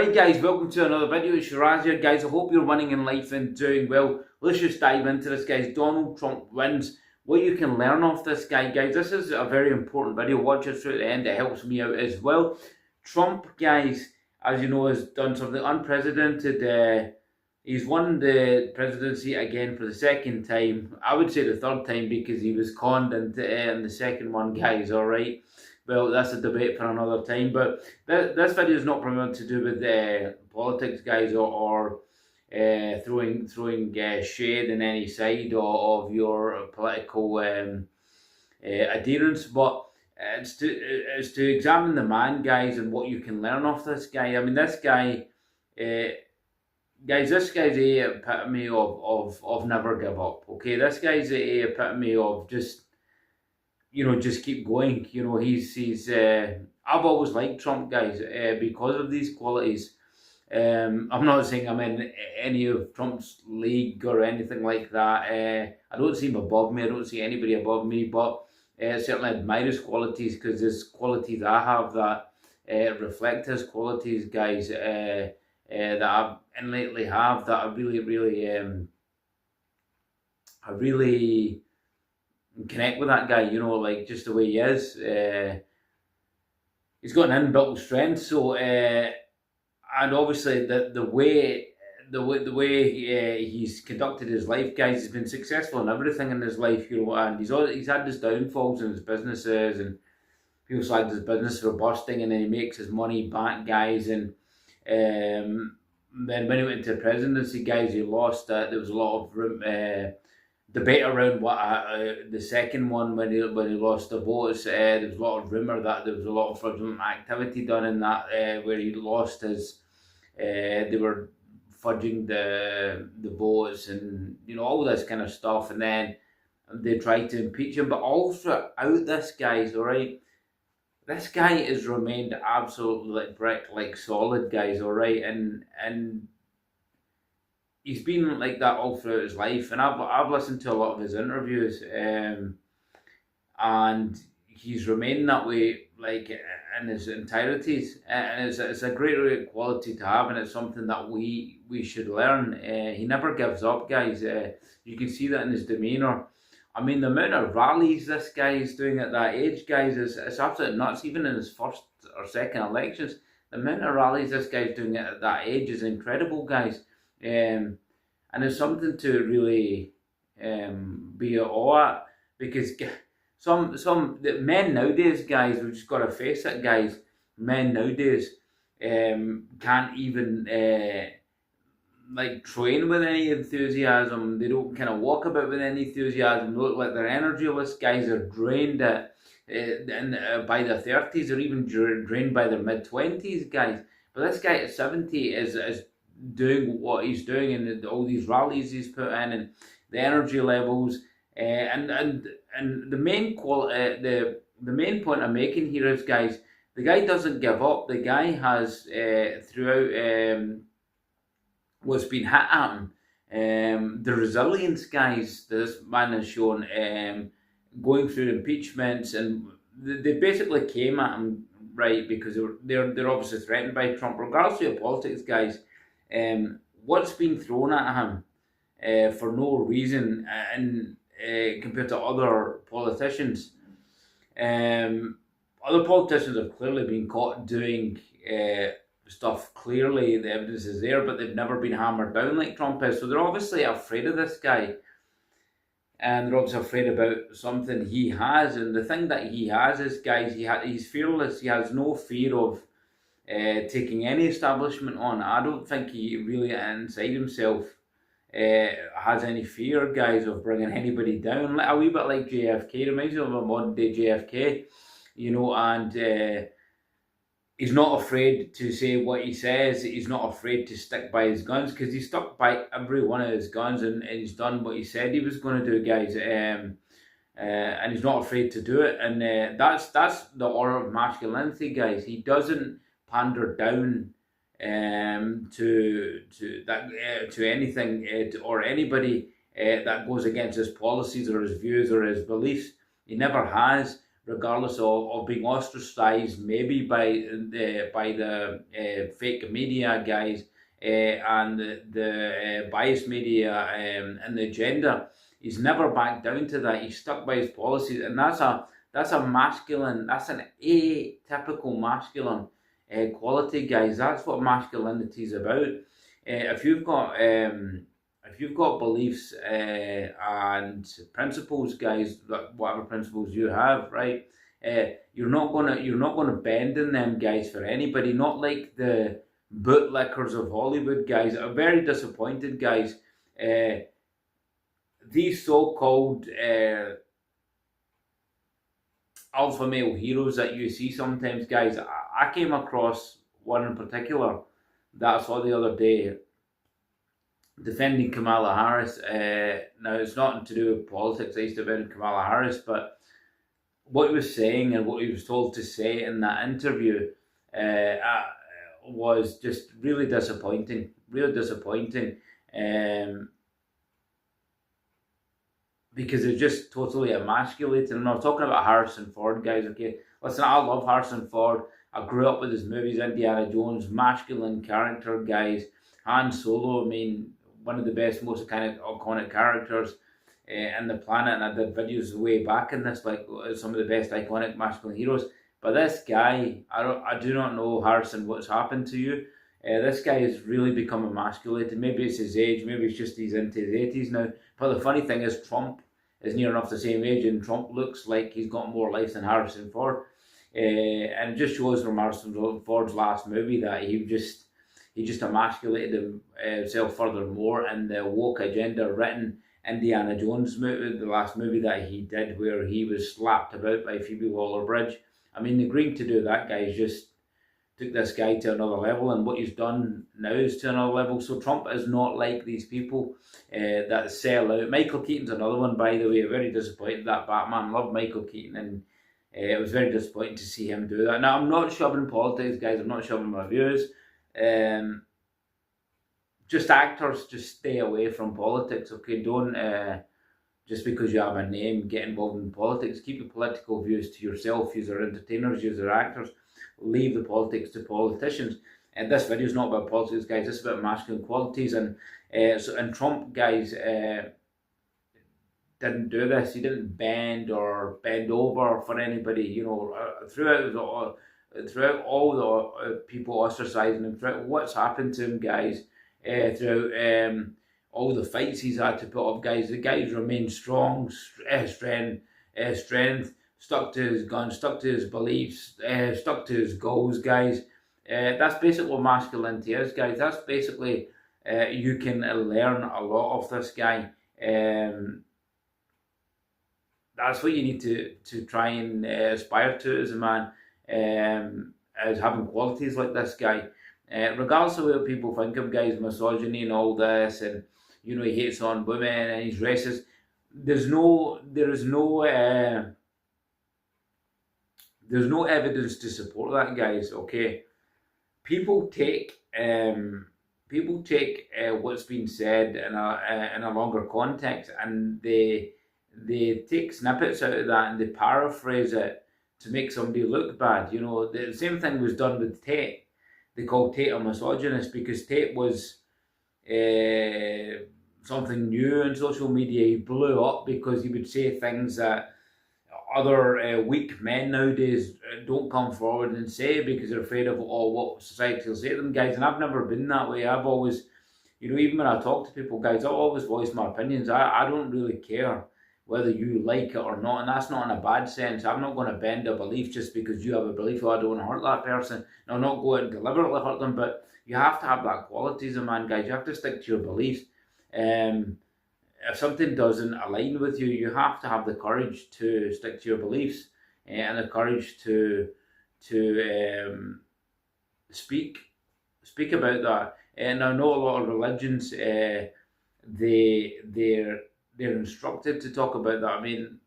Alright guys, welcome to another video. It's Shiraz here guys. I hope you're winning in life and doing well. Let's just dive into this guys. Donald Trump wins. What you can learn off this guy guys. This is a very important video. Watch it through the end. It helps me out as well. Trump guys, as you know, has done something unprecedented. He's won the presidency again for the second time. I would say the third time because he was conned in the second one guys, alright. Well, that's a debate for another time, but this video is not primarily to do with politics, guys, or throwing shade in any side of your political adherence, but it's to examine the man, guys, and what you can learn off this guy. I mean, this guy, guys, this guy's the epitome of never give up. Okay, this guy's the epitome of just, you know, just keep going. You know, he's I've always liked Trump, guys, because of these qualities. I'm not saying I'm in any of Trump's league or anything like that. I don't see him above me. I don't see anybody above me, but certainly admire his qualities because there's qualities I have that reflect his qualities, guys, that I innately have that I really connect with that guy, you know, like just the way he is. He's got an inbuilt strength, so and obviously the way he's conducted his life, guys, he's been successful in everything in his life, you know, and he's had his downfalls in his businesses, and people like his business for busting, and then he makes his money back, guys, and then when he went into the presidency, guys, he lost. There was a lot of debate around what the second one when he lost the votes. There was a lot of rumour that there was a lot of fraudulent activity done in that where he lost his. They were fudging the votes and, you know, all this kind of stuff, and then they tried to impeach him. But all throughout this, guys, all right, this guy has remained absolutely like brick, like solid, guys, all right, and he's been like that all throughout his life, and I've listened to a lot of his interviews, and he's remained that way, like in his entirety, and it's a great quality to have, and it's something that we should learn. He never gives up, guys. You can see that in his demeanour. I mean, the amount of rallies this guy is doing at that age, guys, is absolutely nuts. Even in his first or second elections, the amount of rallies this guy's doing at that age is incredible, guys. And it's something to really be at awe at, because some men nowadays, guys, we've just got to face it, guys. Men nowadays can't even like train with any enthusiasm. They don't kind of walk about with any enthusiasm. They look like they're energyless. Guys are drained by their 30s, or even drained by their mid-20s, guys. But this guy at 70 is doing what he's doing, and all these rallies he's put in, and the energy levels, and the main the main point I'm making here is, guys, the guy doesn't give up. The guy has throughout what's been hit at him, the resilience, guys, this man has shown, going through impeachments, and they basically came at him, right, because they're obviously threatened by Trump, regardless of politics, guys. What's been thrown at him for no reason, and compared to other politicians, other politicians have clearly been caught doing stuff. Clearly the evidence is there, but they've never been hammered down like Trump is. So they're obviously afraid of this guy, and they're obviously afraid about something he has. And the thing that he has is, guys, he's fearless. He has no fear of taking any establishment on. I don't think he really inside himself has any fear, guys, of bringing anybody down. A wee bit like JFK, reminds me of a modern day JFK, you know, and he's not afraid to say what he says. He's not afraid to stick by his guns, because he stuck by every one of his guns, and he's done what he said he was going to do, guys. And he's not afraid to do it, and that's the aura of masculinity, guys. He doesn't pander down to anything or anybody that goes against his policies or his views or his beliefs. He never has. regardless of being ostracized maybe by the fake media guys and the biased media and the agenda. He's never backed down to that. He's stuck by his policies, and that's a masculine, that's an atypical masculine quality, guys. That's what masculinity is about. If you've got beliefs and principles, guys, whatever principles you have, right? You're not gonna bend in them, guys, for anybody. Not like the bootlickers of Hollywood, guys. Are very disappointed, guys. These so-called alpha male heroes that you see sometimes, guys. I came across one in particular that I saw the other day defending Kamala Harris. Now, it's nothing to do with politics. I used to defend Kamala Harris, but what he was saying and what he was told to say in that interview was just really disappointing. Really disappointing. Because it's just totally emasculated. And I'm talking about Harrison Ford, guys, okay? Listen, I love Harrison Ford. I grew up with his movies, Indiana Jones, masculine character, guys. Han Solo, I mean, one of the best, most kind of iconic characters in the planet. And I did videos way back in this, like some of the best iconic masculine heroes. But this guy, I do not know, Harrison, what's happened to you. This guy has really become emasculated. Maybe it's his age, maybe it's just he's into his 80s now. But the funny thing is, Trump is near enough the same age, and Trump looks like he's got more life than Harrison Ford. And it just shows from Harrison Ford's last movie that he just emasculated himself furthermore, and the woke agenda written Indiana Jones movie, the last movie that he did, where he was slapped about by Phoebe Waller-Bridge. I mean, agreeing to do that, guys, just took this guy to another level, and what he's done now is to another level. So Trump is not like these people that sell out. Michael Keaton's another one, by the way. Very disappointed that Batman. Loved Michael Keaton, and it was very disappointing to see him do that. Now, I'm not shoving politics, guys. I'm not shoving my views. Just actors, just stay away from politics, okay? Don't, just because you have a name, get involved in politics. Keep your political views to yourself. Use are entertainers, use are actors. Leave the politics to politicians. And this video is not about politics, guys. This is about masculine qualities. And Trump, guys, didn't do this. He didn't bend over for anybody. You know, throughout all the people ostracizing him, throughout what's happened to him, guys, throughout all the fights he's had to put up, guys. The guy's remained strong, strength, stuck to his guns, stuck to his beliefs, stuck to his goals, guys. That's basically what masculinity is, guys. That's basically, you can learn a lot of this guy. That's what you need to try and aspire to as a man, as having qualities like this guy. Regardless of what people think of, guys, misogyny and all this, and you know, he hates on women and he's racist. There's no evidence to support that, guys. Okay, people take what's been said in a longer context, and they take snippets out of that and they paraphrase it to make somebody look bad. You know, the same thing was done with Tate. They called Tate a misogynist because Tate was something new on social media. He blew up because he would say things that other weak men nowadays don't come forward and say because they're afraid of what society will say to them, guys. And I've never been that way. I've always, you know, even when I talk to people, guys, I always voice my opinions. I don't really care whether you like it or not, and that's not in a bad sense. I'm not going to bend a belief just because you have a belief. Oh, I don't want to hurt that person. No, not go out and deliberately hurt them, but you have to have that quality as a man, guys. You have to stick to your beliefs. If something doesn't align with you, you have to have the courage to stick to your beliefs and the courage to speak about that. And I know a lot of religions, they're instructed to talk about that. I mean,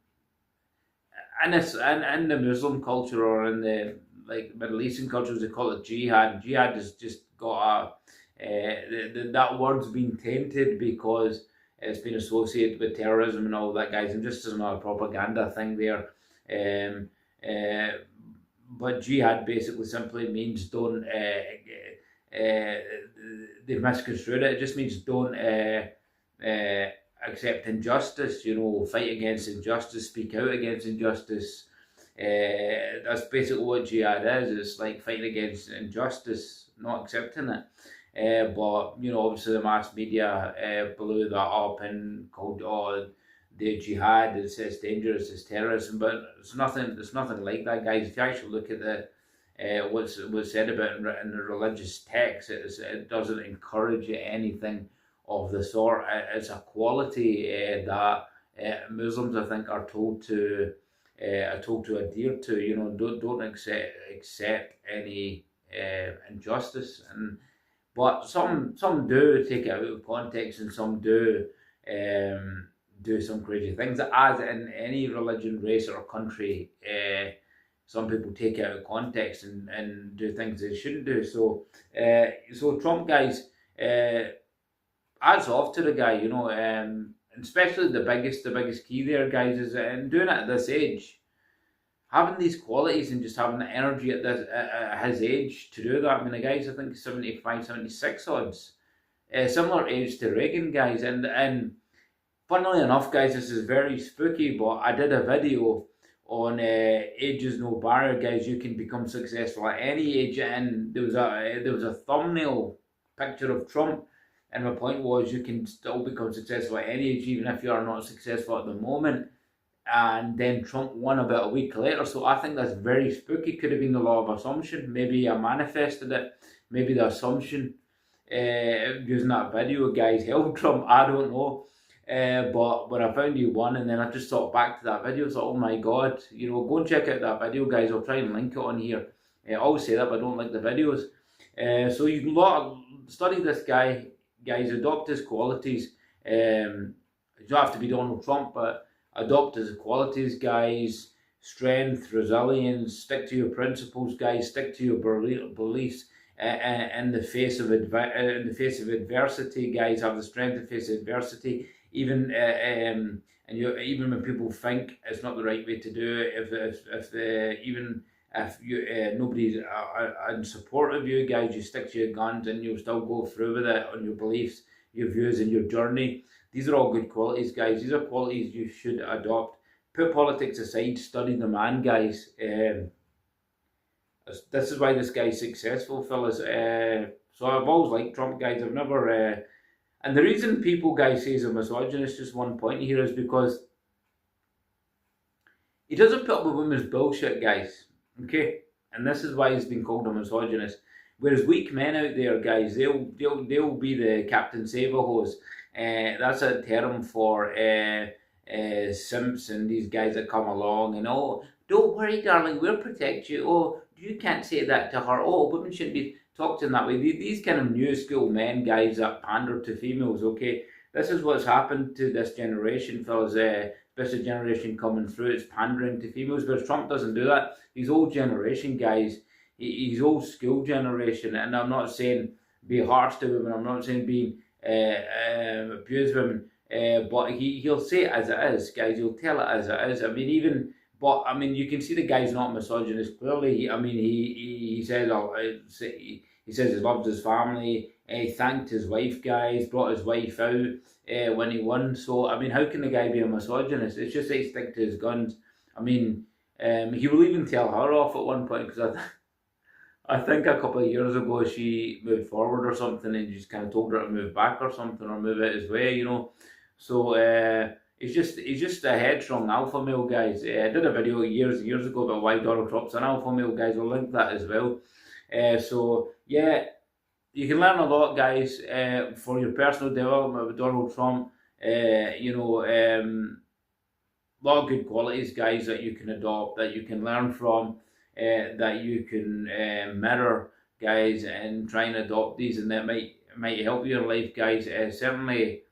in the Muslim culture or in the like Middle Eastern cultures, they call it jihad. Jihad has just got that word's been tainted because it's been associated with terrorism and all that, guys. And just as another propaganda thing there. But jihad basically simply means don't. Uh, they've misconstrued it. It just means don't uh, accept injustice. Fight against injustice, speak out against injustice. That's basically what jihad is. It's like fighting against injustice, not accepting it. But obviously the mass media blew that up and called the jihad. It's dangerous. It's terrorism. But it's nothing. It's nothing like that, guys. If you actually look at the what's said about in the religious text, it doesn't encourage anything of the sort. It's a quality that Muslims, I think, are told to adhere to. Don't accept any injustice, but some do take it out of context, and some do some crazy things. As in any religion, race, or country, some people take it out of context and do things they shouldn't do. So Trump, guys, hats off to the guy. Especially the biggest key there, guys, is in doing it at this age, having these qualities and just having the energy at his age to do that. I mean, the guy's, I think, 75, 76 odds, similar age to Reagan, guys, and funnily enough, guys, this is very spooky, but I did a video on age is no barrier, guys. You can become successful at any age, and there was a thumbnail picture of Trump, and my point was you can still become successful at any age, even if you are not successful at the moment. And then Trump won about a week later, so I think that's very spooky. Could have been the law of assumption. Maybe I manifested it. Maybe the assumption using that video, guys, helped Trump. I don't know. But when I found he won, and then I just thought back to that video, I thought, oh my god, go and check out that video, guys. I'll try and link it on here. I always say that, but I don't like the videos. So you can study this guy, guys, adopt his qualities. You don't have to be Donald Trump, but adopt his qualities, guys. Strength, resilience, stick to your principles, guys. Stick to your beliefs. In the face of adversity, guys, have the strength to face adversity. Even even when people think it's not the right way to do it, even if nobody's in support of you, guys, you stick to your guns and you'll still go through with it on your beliefs, your views, and your journey. These are all good qualities, guys. These are qualities you should adopt. Put politics aside, study the man, guys. This is why this guy's successful, fellas. So I've always liked Trump, guys. I've never... and the reason people, guys, say he's a misogynist, just one point here, is because he doesn't put up with women's bullshit, guys. Okay? And this is why he's been called a misogynist. Whereas weak men out there, guys, they'll be the Captain Save-A-Hose. That's a term for simps and these guys that come along and, oh, don't worry, darling, we'll protect you. Oh, you can't say that to her. Oh, women shouldn't be talked in that way. These kind of new school men, guys, that pander to females, okay? This is what's happened to this generation, fellas. Especially generation coming through, it's pandering to females. But Trump doesn't do that. He's old generation, guys. He's old school generation. And I'm not saying be harsh to women. I'm not saying be abuse women. But he'll say it as it is, guys. He'll tell it as it is. I mean, but I mean, you can see the guy's not misogynist. Clearly, he says he says he loves his family. He thanked his wife, guys. Brought his wife out when he won. So I mean, how can the guy be a misogynist? It's just that he stick to his guns. I mean, he will even tell her off at one point, because I think a couple of years ago she moved forward or something, and he just kind of told her to move back or something, or move out his way, So he's just a headstrong alpha male, guys. I did a video years ago about why Donald Trump's an alpha male, guys. We'll link that as well. So yeah, you can learn a lot, guys, for your personal development with Donald Trump. A lot of good qualities, guys, that you can adopt, that you can learn from, that you can mirror, guys, and try and adopt these, and that might help you in life, guys. Certainly,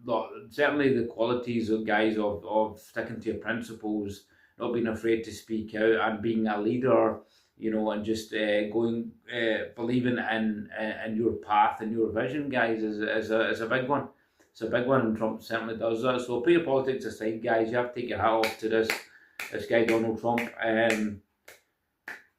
the qualities of guys of sticking to your principles, not being afraid to speak out, and being a leader, and just believing in your path and your vision, guys, is a big one. it's a big one, and Trump certainly does that. So put your politics aside, guys. You have to take your hat off to this guy Donald Trump.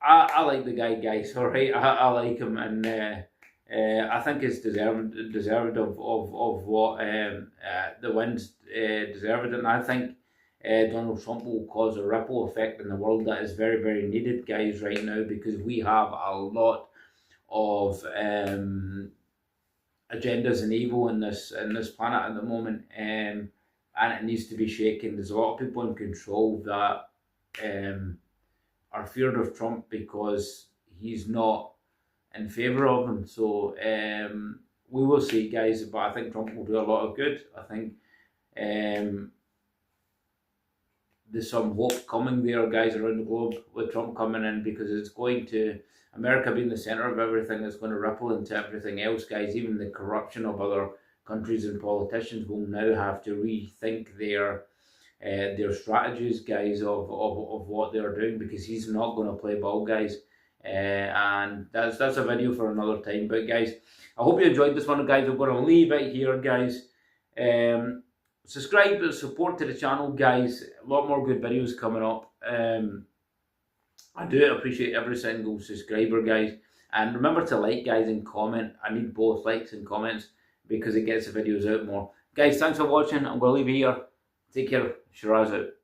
I like the guy, guys. All right, I like him, and I think it's deserved of what the wins deserved, and I think Donald Trump will cause a ripple effect in the world that is very, very needed, guys, right now, because we have a lot of agendas and evil in this planet at the moment, and it needs to be shaken. There's a lot of people in control that are feared of Trump because he's not in favour of them. So we will see, guys, but I think Trump will do a lot of good. I think there's some hope coming there, guys, around the globe with Trump coming in, because it's going to, America being the centre of everything, it's going to ripple into everything else, guys. Even the corruption of other countries and politicians will now have to rethink their strategies, guys, of what they're doing, because he's not going to play ball, guys. And that's a video for another time. But guys, I hope you enjoyed this one, guys. I'm going to leave it here, guys. Subscribe, support to the channel, guys. A lot more good videos coming up. I do appreciate every single subscriber, guys. And remember to like, guys, and comment. I need both likes and comments because it gets the videos out more. Guys, thanks for watching. I'm going to leave it here. Take care. Shiraz out.